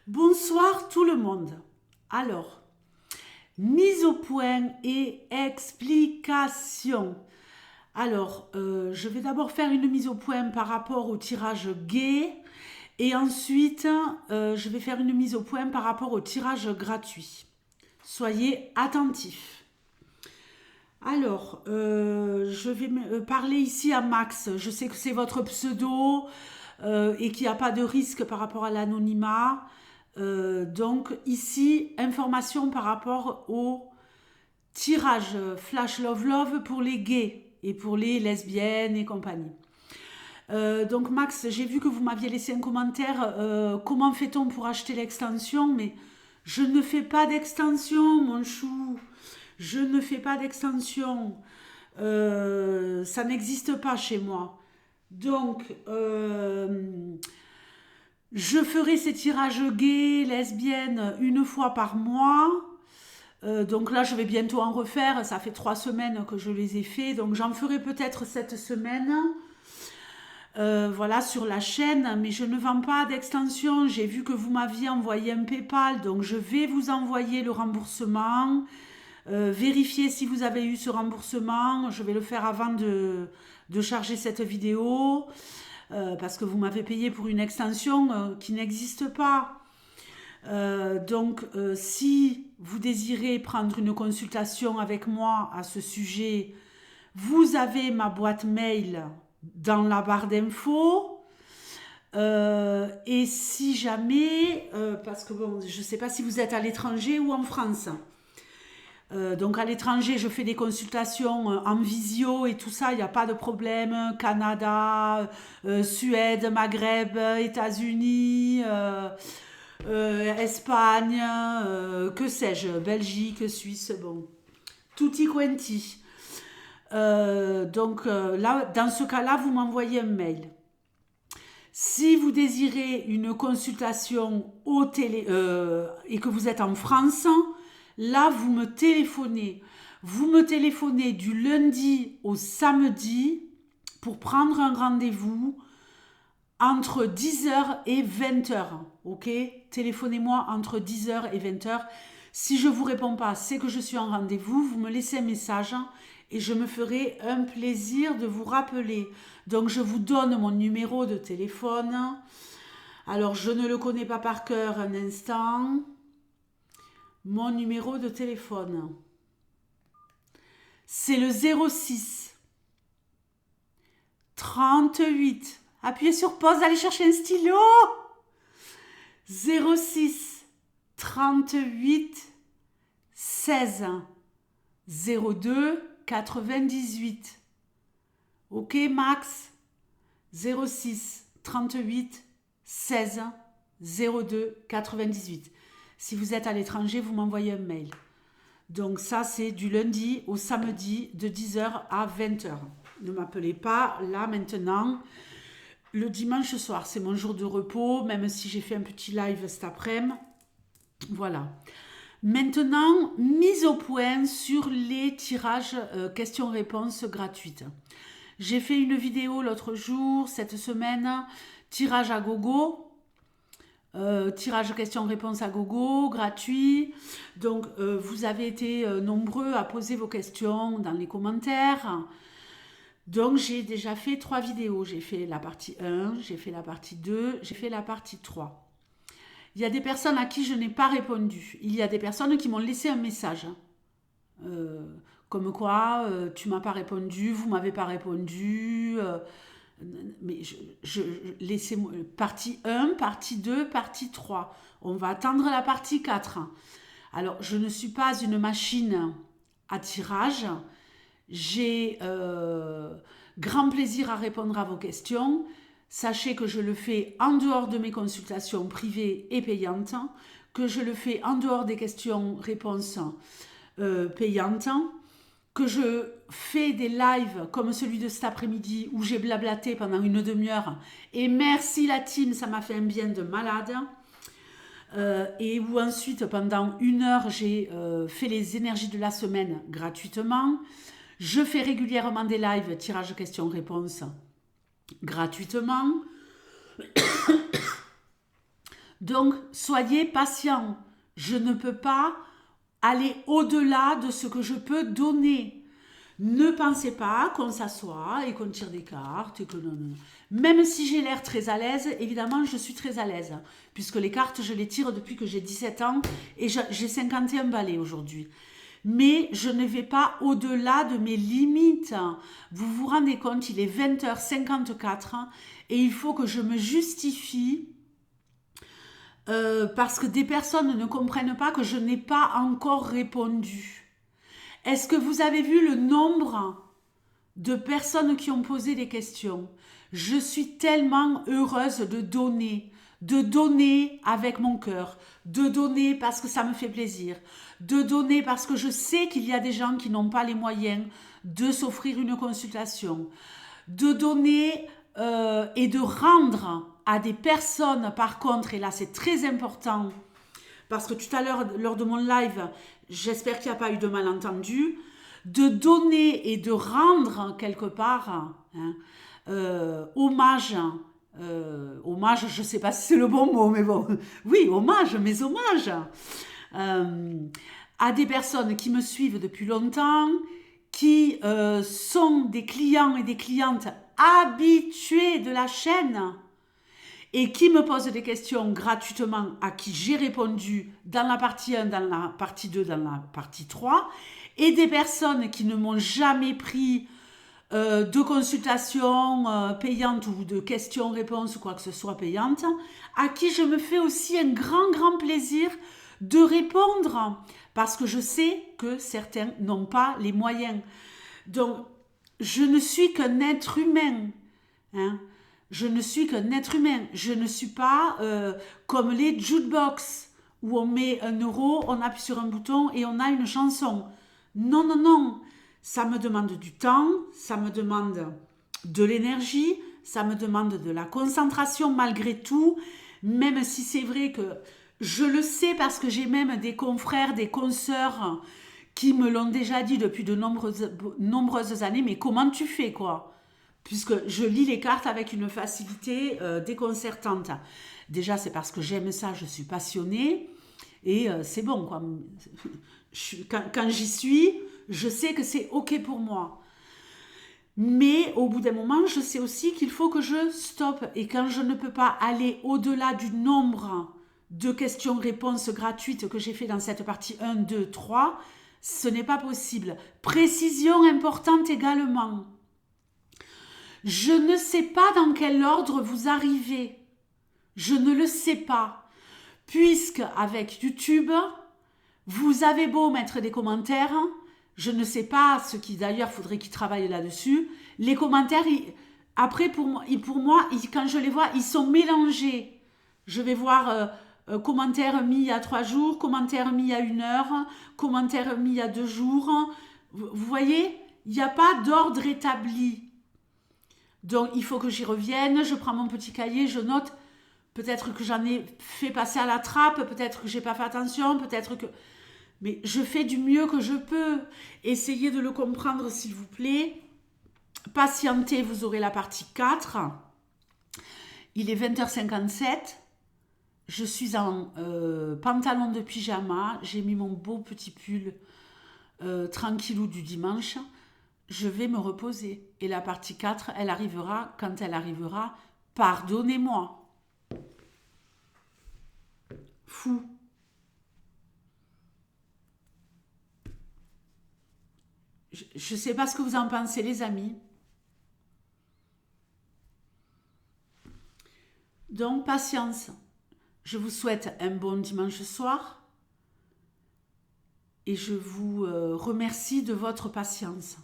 Bonsoir tout le monde. Alors, mise au point et explication. Alors, je vais d'abord faire une mise au point par rapport au tirage gay et ensuite, je vais faire une mise au point par rapport au tirage gratuit. Soyez attentifs. Alors, je vais parler ici à Max. Je sais que c'est votre pseudo et qu'il n'y a pas de risque par rapport à l'anonymat. Donc ici, information par rapport au tirage Flash Love Love pour les gays et pour les lesbiennes et compagnie. Donc Max, j'ai vu que vous m'aviez laissé un commentaire. Comment fait-on pour acheter l'extension? Mais je ne fais pas d'extension, mon chou. Je ne fais pas d'extension. Ça n'existe pas chez moi. Donc, je ferai ces tirages gays, lesbiennes, une fois par mois. Donc là, je vais bientôt en refaire. Ça fait 3 semaines que je les ai faits. Donc j'en ferai peut-être cette semaine. Voilà, sur la chaîne. Mais je ne vends pas d'extension. J'ai vu que vous m'aviez envoyé un PayPal. Donc je vais vous envoyer le remboursement. Vérifiez si vous avez eu ce remboursement. Je vais le faire avant de charger cette vidéo. Parce que vous m'avez payé pour une extension qui n'existe pas. Donc, si vous désirez prendre une consultation avec moi à ce sujet, vous avez ma boîte mail dans la barre d'infos. Et si jamais, parce que bon, je ne sais pas si vous êtes à l'étranger ou en France. Donc à l'étranger, je fais des consultations en visio et tout ça, il n'y a pas de problème. Canada, Suède, Maghreb, États-Unis, Espagne, que sais-je, Belgique, Suisse, bon, tutti quanti. Donc là, dans ce cas-là, vous m'envoyez un mail. Si vous désirez une consultation au télé et que vous êtes en France, là, vous me téléphonez. Vous me téléphonez du lundi au samedi pour prendre un rendez-vous entre 10h et 20h. Ok? Téléphonez-moi entre 10h et 20h. Si je ne vous réponds pas, c'est que je suis en rendez-vous. Vous me laissez un message et je me ferai un plaisir de vous rappeler. Donc, je vous donne mon numéro de téléphone. Alors, je ne le connais pas par cœur un instant. Mon numéro de téléphone, c'est le 06 38. Appuyez sur pause, allez chercher un stylo. 06 38 16 02 98. Ok Max? 06 38 16 02 98. Si vous êtes à l'étranger, vous m'envoyez un mail. Donc ça, c'est du lundi au samedi de 10h à 20h. Ne m'appelez pas là maintenant. Le dimanche soir, c'est mon jour de repos, même si j'ai fait un petit live cet après-midi. Voilà. Maintenant, mise au point sur les tirages questions-réponses gratuites. J'ai fait une vidéo l'autre jour, cette semaine, tirage à gogo. Tirage questions-réponses à gogo, gratuit. Donc, vous avez été nombreux à poser vos questions dans les commentaires. Donc, j'ai déjà fait 3 vidéos. J'ai fait la partie 1, j'ai fait la partie 2, j'ai fait la partie 3. Il y a des personnes à qui je n'ai pas répondu. Il y a des personnes qui m'ont laissé un message. Comme quoi, tu m'as pas répondu, vous m'avez pas répondu. Mais laissez-moi. Partie 1, partie 2, partie 3. On va attendre la partie 4. Alors, je ne suis pas une machine à tirage. J'ai grand plaisir à répondre à vos questions. Sachez que je le fais en dehors de mes consultations privées et payantes, que je le fais en dehors des questions-réponses payantes, que je fais des lives comme celui de cet après-midi où j'ai blablaté pendant une demi-heure. Et merci la team, ça m'a fait un bien de malade. Et où ensuite, pendant 1 heure, j'ai fait les énergies de la semaine gratuitement. Je fais régulièrement des lives, tirage questions-réponses gratuitement. Donc, soyez patient. Je ne peux pas aller au-delà de ce que je peux donner. Ne pensez pas qu'on s'assoit et qu'on tire des cartes et que non, non. Même si j'ai l'air très à l'aise, évidemment, je suis très à l'aise. Puisque les cartes, je les tire depuis que j'ai 17 ans et j'ai 51 balais aujourd'hui. Mais je ne vais pas au-delà de mes limites. Vous vous rendez compte, il est 20h54 et il faut que je me justifie parce que des personnes ne comprennent pas que je n'ai pas encore répondu. Est-ce que vous avez vu le nombre de personnes qui ont posé des questions? Je suis tellement heureuse de donner avec mon cœur, de donner parce que ça me fait plaisir, de donner parce que je sais qu'il y a des gens qui n'ont pas les moyens de s'offrir une consultation, de donner et de rendre à des personnes, par contre, et là c'est très important, parce que tout à l'heure, lors de mon live, j'espère qu'il n'y a pas eu de malentendu, de donner et de rendre quelque part hommage, hommage, je ne sais pas si c'est le bon mot, mais bon, oui, hommage, mes hommages, à des personnes qui me suivent depuis longtemps, qui sont des clients et des clientes habitués de la chaîne et qui me posent des questions gratuitement, à qui j'ai répondu dans la partie 1, dans la partie 2, dans la partie 3, et des personnes qui ne m'ont jamais pris de consultation payante ou de questions-réponses ou quoi que ce soit payante, à qui je me fais aussi un grand, grand plaisir de répondre, parce que je sais que certains n'ont pas les moyens. Donc, je ne suis qu'un être humain, hein. Je ne suis qu'un être humain. Je ne suis pas comme les jukebox où on met 1 euro, on appuie sur un bouton et on a une chanson. Non, non, non. Ça me demande du temps, ça me demande de l'énergie, ça me demande de la concentration malgré tout, même si c'est vrai que je le sais parce que j'ai même des confrères, des consoeurs qui me l'ont déjà dit depuis de nombreuses années, mais comment tu fais quoi? Puisque je lis les cartes avec une facilité déconcertante. Déjà, c'est parce que j'aime ça, je suis passionnée, et c'est bon, quoi. Quand j'y suis, je sais que c'est OK pour moi. Mais au bout d'un moment, je sais aussi qu'il faut que je stoppe. Et quand je ne peux pas aller au-delà du nombre de questions-réponses gratuites que j'ai fait dans cette partie 1, 2, 3, ce n'est pas possible. Précision importante également. Je ne sais pas dans quel ordre vous arrivez. Je ne le sais pas. Puisque avec YouTube, vous avez beau mettre des commentaires, je ne sais pas ce qui d'ailleurs faudrait qu'ils travaillent là-dessus. Les commentaires, après pour moi, quand je les vois, ils sont mélangés. Je vais voir commentaires mis il y a 3 jours, commentaires mis il y a 1 heure, commentaires mis il y a 2 jours. Vous voyez, il n'y a pas d'ordre établi. Donc il faut que j'y revienne, je prends mon petit cahier, je note. Peut-être que j'en ai fait passer à la trappe, peut-être que j'ai pas fait attention, peut-être que... Mais je fais du mieux que je peux. Essayez de le comprendre s'il vous plaît. Patientez, vous aurez la partie 4. Il est 20h57. Je suis en pantalon de pyjama. J'ai mis mon beau petit pull tranquillou du dimanche. Je vais me reposer. Et la partie 4, elle arrivera quand elle arrivera. Pardonnez-moi. Fou. Je ne sais pas ce que vous en pensez, les amis. Donc, patience. Je vous souhaite un bon dimanche soir. Et je vous remercie de votre patience.